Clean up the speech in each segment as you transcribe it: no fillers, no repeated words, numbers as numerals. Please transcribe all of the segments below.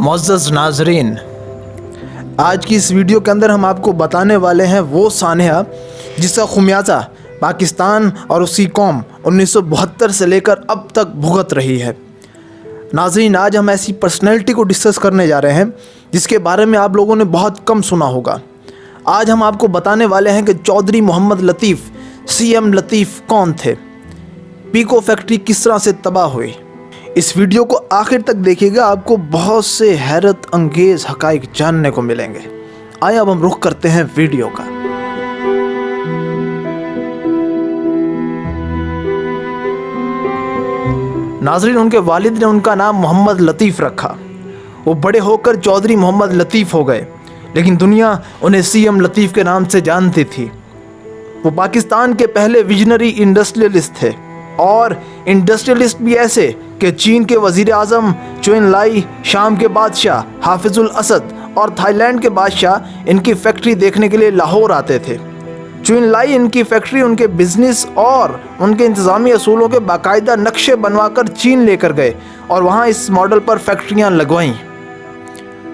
معزز ناظرین، آج کی اس ویڈیو کے اندر ہم آپ کو بتانے والے ہیں وہ سانحہ جس کا خمیازہ پاکستان اور اس کی قوم 1972 سے لے کر اب تک بھگت رہی ہے۔ ناظرین، آج ہم ایسی پرسنالٹی کو ڈسکس کرنے جا رہے ہیں جس کے بارے میں آپ لوگوں نے بہت کم سنا ہوگا۔ آج ہم آپ کو بتانے والے ہیں کہ چودھری محمد لطیف CM لطیف کون تھے، پیکو فیکٹری کس طرح سے تباہ ہوئی۔ اس ویڈیو کو آخر تک دیکھیے گا، آپ کو بہت سے حیرت انگیز حقائق جاننے کو ملیں گے۔ آئیں اب ہم رخ کرتے ہیں ویڈیو کا۔ ناظرین، ان کے والد نے ان کا نام محمد لطیف رکھا۔ وہ بڑے ہو کر چودھری محمد لطیف ہو گئے، لیکن دنیا انہیں CM لطیف کے نام سے جانتی تھی۔ وہ پاکستان کے پہلے ویژنری انڈسٹریلسٹ تھے، اور انڈسٹریلسٹ بھی ایسے کہ چین کے وزیر اعظم چوئن لائی، شام کے بادشاہ حافظ الاسد اور تھائی لینڈ کے بادشاہ ان کی فیکٹری دیکھنے کے لیے لاہور آتے تھے۔ چوئن لائی ان کی فیکٹری، ان کے بزنس اور ان کے انتظامی اصولوں کے باقاعدہ نقشے بنوا کر چین لے کر گئے اور وہاں اس ماڈل پر فیکٹریاں لگوائیں۔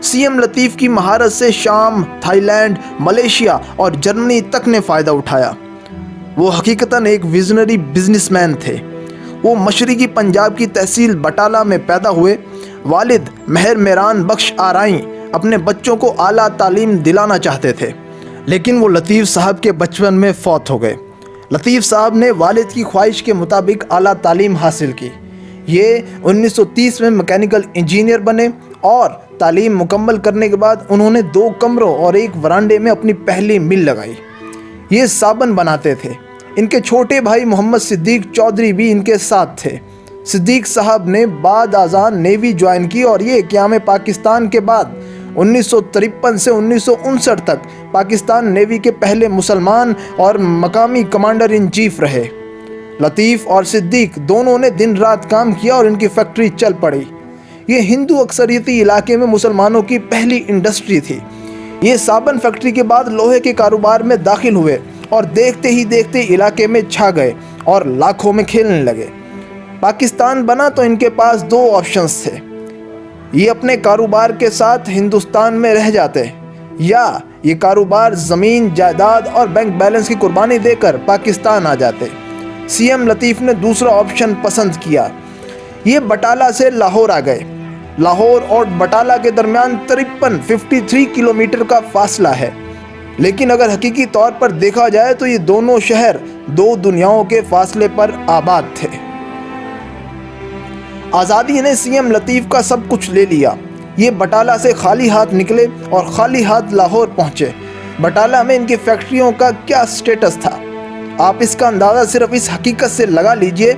CM لطیف کی مہارت سے شام، تھائی لینڈ، ملیشیا اور جرمنی تک نے فائدہ اٹھایا۔ وہ حقیقتاً ایک ویژنری بزنس مین تھے۔ وہ مشرقی پنجاب کی تحصیل بٹالہ میں پیدا ہوئے۔ والد مہر میران بخش آرائیں اپنے بچوں کو اعلیٰ تعلیم دلانا چاہتے تھے، لیکن وہ لطیف صاحب کے بچپن میں فوت ہو گئے۔ لطیف صاحب نے والد کی خواہش کے مطابق اعلیٰ تعلیم حاصل کی۔ یہ 1930 میں میکینیکل انجینئر بنے اور تعلیم مکمل کرنے کے بعد انہوں نے 2 کمروں اور 1 ورانڈے میں اپنی پہلی مل لگائی۔ یہ صابن بناتے تھے۔ ان کے چھوٹے بھائی محمد صدیق چودھری بھی ان کے ساتھ تھے۔ صدیق صاحب نے بعد ازاں نیوی جوائن کی اور یہ قیام پاکستان کے بعد 1953 سے 1959 تک پاکستان نیوی کے پہلے مسلمان اور مقامی کمانڈر ان چیف رہے۔ لطیف اور صدیق دونوں نے دن رات کام کیا اور ان کی فیکٹری چل پڑی۔ یہ ہندو اکثریتی علاقے میں مسلمانوں کی پہلی انڈسٹری تھی۔ یہ صابن فیکٹری کے بعد لوہے کے کاروبار میں داخل ہوئے اور دیکھتے ہی دیکھتے علاقے میں چھا گئے اور لاکھوں میں کھیلنے لگے۔ پاکستان بنا تو ان کے پاس 2 آپشنز تھے۔ یہ اپنے کاروبار کے ساتھ ہندوستان میں رہ جاتے، یا یہ کاروبار زمین، جائیداد اور بینک بیلنس کی قربانی دے کر پاکستان آ جاتے۔ CM لطیف نے دوسرا آپشن پسند کیا۔ یہ بٹالہ سے لاہور آ گئے۔ لاہور اور بٹالہ کے درمیان 53 کلومیٹر کا فاصلہ ہے، لیکن اگر حقیقی طور پر دیکھا جائے تو یہ دونوں شہر 2 دنیاؤں کے فاصلے پر آباد تھے۔ آزادی نے CM لطیف کا سب کچھ لے لیا۔ یہ بٹالہ سے خالی ہاتھ نکلے اور خالی ہاتھ لاہور پہنچے۔ بٹالہ میں ان کی فیکٹریوں کا کیا سٹیٹس تھا، آپ اس کا اندازہ صرف اس حقیقت سے لگا لیجئے،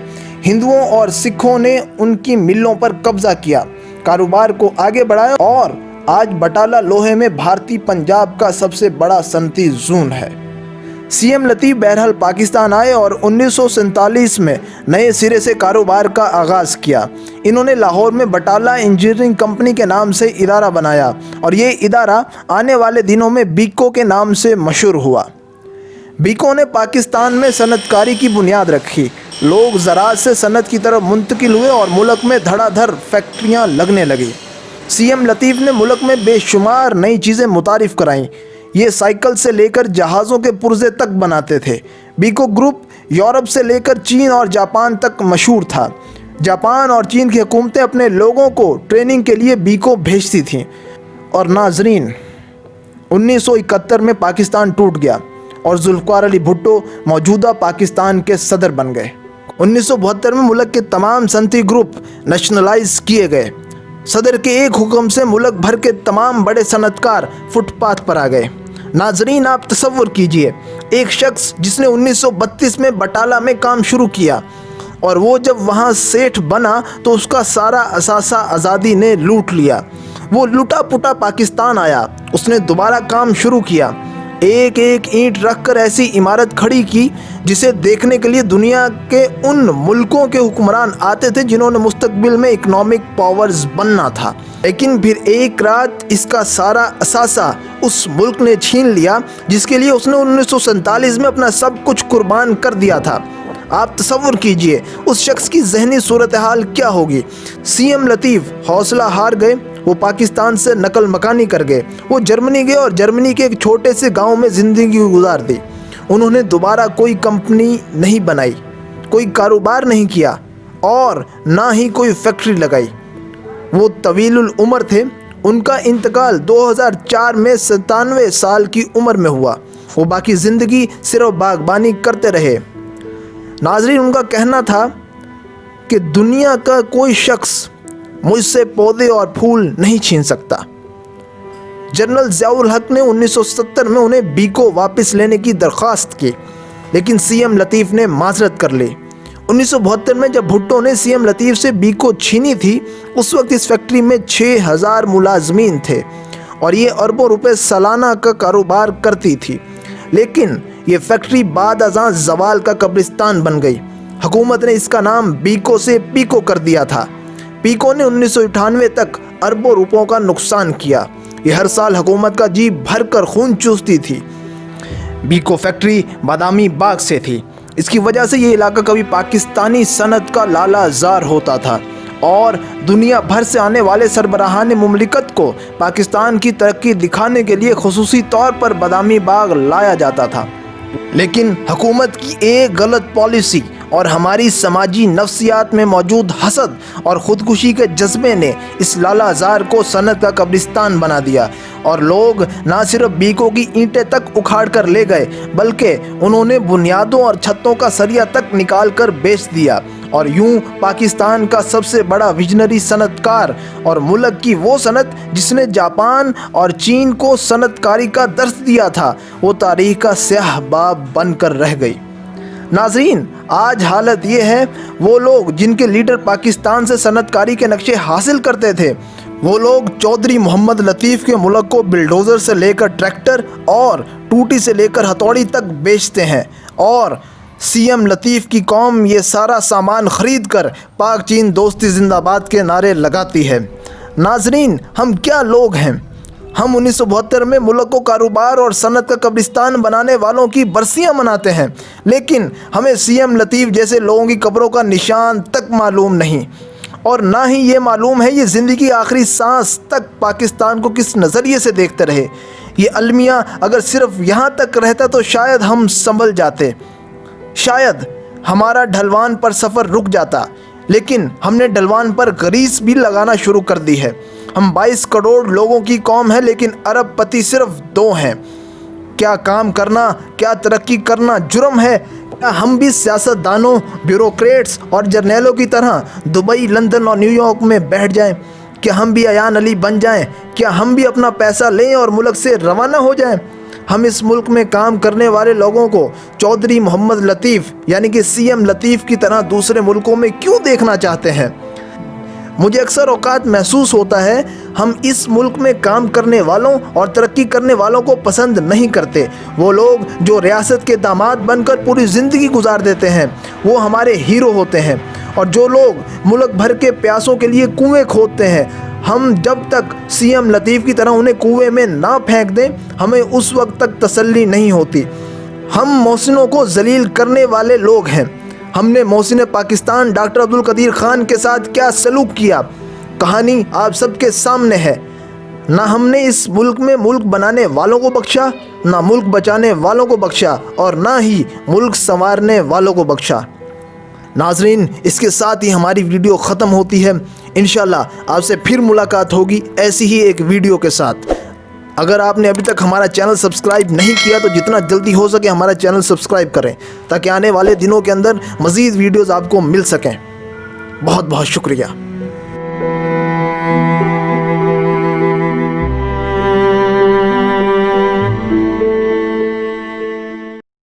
ہندوؤں اور سکھوں نے ان کی ملوں پر قبضہ کیا، کاروبار کو آگے بڑھایا اور آج بٹالہ لوہے میں بھارتی پنجاب کا سب سے بڑا صنعتی زون ہے۔ CM لطیف بہرحال پاکستان آئے اور 1947 میں نئے سرے سے کاروبار کا آغاز کیا۔ انہوں نے لاہور میں بٹالہ انجینئرنگ کمپنی کے نام سے ادارہ بنایا اور یہ ادارہ آنے والے دنوں میں بیکو کے نام سے مشہور ہوا۔ بیکو نے پاکستان میں صنعت کاری کی بنیاد رکھی۔ لوگ زراعت سے صنعت کی طرف منتقل ہوئے اور ملک میں دھڑا دھڑ فیکٹریاں لگنے لگیں۔ CM لطیف نے ملک میں بے شمار نئی چیزیں متعارف کرائیں۔ یہ سائیکل سے لے کر جہازوں کے پرزے تک بناتے تھے۔ بیکو گروپ یورپ سے لے کر چین اور جاپان تک مشہور تھا۔ جاپان اور چین کی حکومتیں اپنے لوگوں کو ٹریننگ کے لیے بیکو بھیجتی تھیں۔ اور ناظرین، 1971 میں پاکستان ٹوٹ گیا اور ذوالفقار علی بھٹو موجودہ پاکستان کے صدر بن گئے۔ 1972 میں ملک کے تمام صنعتی گروپ نیشنلائز کیے گئے۔ صدر کے ایک حکم سے ملک بھر کے تمام بڑے صنعت کار فٹ پاتھ پر آ گئے۔ ناظرین، آپ تصور کیجئے، ایک شخص جس نے 1932 میں بٹالہ میں کام شروع کیا اور وہ جب وہاں سیٹھ بنا تو اس کا سارا اثاثہ آزادی نے لوٹ لیا۔ وہ لٹا پٹا پاکستان آیا۔ اس نے دوبارہ کام شروع کیا، ایک ایک اینٹ رکھ کر ایسی عمارت کھڑی کی جسے دیکھنے کے لیے دنیا کے ان ملکوں کے حکمران آتے تھے جنہوں نے مستقبل میں اکنامک پاورز بننا تھا۔ لیکن پھر ایک رات اس کا سارا اثاثہ اس ملک نے چھین لیا جس کے لیے اس نے 1947 میں اپنا سب کچھ قربان کر دیا تھا۔ آپ تصور کیجئے اس شخص کی ذہنی صورتحال کیا ہوگی۔ CM لطیف حوصلہ ہار گئے وہ پاکستان سے نقل مکانی کر گئے، وہ جرمنی گئے اور جرمنی کے ایک چھوٹے سے گاؤں میں زندگی گزار دی۔ انہوں نے دوبارہ کوئی کمپنی نہیں بنائی، کوئی کاروبار نہیں کیا اور نہ ہی کوئی فیکٹری لگائی۔ وہ طویل العمر تھے۔ ان کا انتقال 2004 میں 97 سال کی عمر میں ہوا۔ وہ باقی زندگی صرف باغبانی کرتے رہے۔ ناظرین، ان کا کہنا تھا کہ دنیا کا کوئی شخص مجھ سے پودے اور پھول نہیں چھین سکتا۔ جنرل ضیاء الحق نے 1970 میں انہیں بیکو واپس لینے کی درخواست کی، لیکن سی ایم لطیف نے معذرت کر لی۔ 1972 میں جب بھٹو نے سی ایم لطیف سے بیکو چھینی تھی، اس وقت اس فیکٹری میں 6000 ملازمین تھے اور یہ اربوں روپے سالانہ کا کاروبار کرتی تھی، لیکن یہ فیکٹری بعد ازاں زوال کا قبرستان بن گئی۔ حکومت نے اس کا نام بیکو سے پیکو کر دیا تھا۔ پیکو نے 1998 تک اربوں روپوں کا نقصان کیا۔ یہ ہر سال حکومت کا جی بھر کر خون چوستی تھی۔ بیکو فیکٹری بادامی باغ سے تھی۔ اس کی وجہ سے یہ علاقہ کبھی پاکستانی صنعت کا لالا زار ہوتا تھا اور دنیا بھر سے آنے والے سربراہان مملکت کو پاکستان کی ترقی دکھانے کے لیے خصوصی طور پر بادامی باغ لایا جاتا تھا۔ لیکن حکومت کی ایک غلط پالیسی اور ہماری سماجی نفسیات میں موجود حسد اور خودکشی کے جذبے نے اس لالا زار کو صنعت کا قبرستان بنا دیا، اور لوگ نہ صرف بیکو کی اینٹیں تک اکھاڑ کر لے گئے بلکہ انہوں نے بنیادوں اور چھتوں کا سریا تک نکال کر بیچ دیا، اور یوں پاکستان کا سب سے بڑا ویژنری صنعت کار اور ملک کی وہ صنعت جس نے جاپان اور چین کو صنعت کاری کا درس دیا تھا، وہ تاریخ کا سیاہ باب بن کر رہ گئی۔ ناظرین، آج حالت یہ ہے، وہ لوگ جن کے لیڈر پاکستان سے صنعت کاری کے نقشے حاصل کرتے تھے، وہ لوگ چودھری محمد لطیف کے ملک کو بلڈوزر سے لے کر ٹریکٹر اور ٹوٹی سے لے کر ہتھوڑی تک بیچتے ہیں، اور سی ایم لطیف کی قوم یہ سارا سامان خرید کر پاک چین دوستی زندہ باد کے نعرے لگاتی ہے۔ ناظرین، ہم کیا لوگ ہیں؟ ہم 1972 میں ملک کو کاروبار اور صنعت کا قبرستان بنانے والوں کی برسیاں مناتے ہیں، لیکن ہمیں سی ایم لطیف جیسے لوگوں کی قبروں کا نشان تک معلوم نہیں، اور نہ ہی یہ معلوم ہے یہ زندگی کی آخری سانس تک پاکستان کو کس نظریے سے دیکھتے رہے۔ یہ المیہ اگر صرف یہاں تک رہتا تو شاید ہم سنبھل جاتے، شاید ہمارا ڈھلوان پر سفر رک جاتا، لیکن ہم نے ڈھلوان پر گریس بھی لگانا شروع کر دی ہے۔ ہم 22 کروڑ لوگوں کی قوم ہے، لیکن ارب پتی صرف 2 ہیں۔ کیا کام کرنا، کیا ترقی کرنا جرم ہے؟ کیا ہم بھی سیاست دانوں، بیوروکریٹس اور جرنیلوں کی طرح دبئی، لندن اور نیو یارک میں بیٹھ جائیں؟ کیا ہم بھی ایان علی بن جائیں؟ کیا ہم بھی اپنا پیسہ لیں اور ملک سے روانہ ہو جائیں؟ ہم اس ملک میں کام کرنے والے لوگوں کو چودھری محمد لطیف یعنی کہ سی ایم لطیف کی طرح دوسرے ملکوں میں کیوں دیکھنا چاہتے ہیں؟ مجھے اکثر اوقات محسوس ہوتا ہے ہم اس ملک میں کام کرنے والوں اور ترقی کرنے والوں کو پسند نہیں کرتے۔ وہ لوگ جو ریاست کے داماد بن کر پوری زندگی گزار دیتے ہیں وہ ہمارے ہیرو ہوتے ہیں، اور جو لوگ ملک بھر کے پیاسوں کے لیے کنویں کھودتے ہیں، ہم جب تک سی ایم لطیف کی طرح انہیں کنویں میں نہ پھینک دیں ہمیں اس وقت تک تسلی نہیں ہوتی۔ ہم محسنوں کو ذلیل کرنے والے لوگ ہیں۔ ہم نے محسن پاکستان ڈاکٹر عبدالقدیر خان کے ساتھ کیا سلوک کیا، کہانی آپ سب کے سامنے ہے۔ نہ ہم نے اس ملک میں ملک بنانے والوں کو بخشا، نہ ملک بچانے والوں کو بخشا، اور نہ ہی ملک سنوارنے والوں کو بخشا۔ ناظرین، اس کے ساتھ ہی ہماری ویڈیو ختم ہوتی ہے۔ انشاءاللہ آپ سے پھر ملاقات ہوگی ایسی ہی ایک ویڈیو کے ساتھ۔ اگر آپ نے ابھی تک ہمارا چینل سبسکرائب نہیں کیا تو جتنا جلدی ہو سکے ہمارا چینل سبسکرائب کریں تاکہ آنے والے دنوں کے اندر مزید ویڈیوز آپ کو مل سکیں۔ بہت بہت شکریہ۔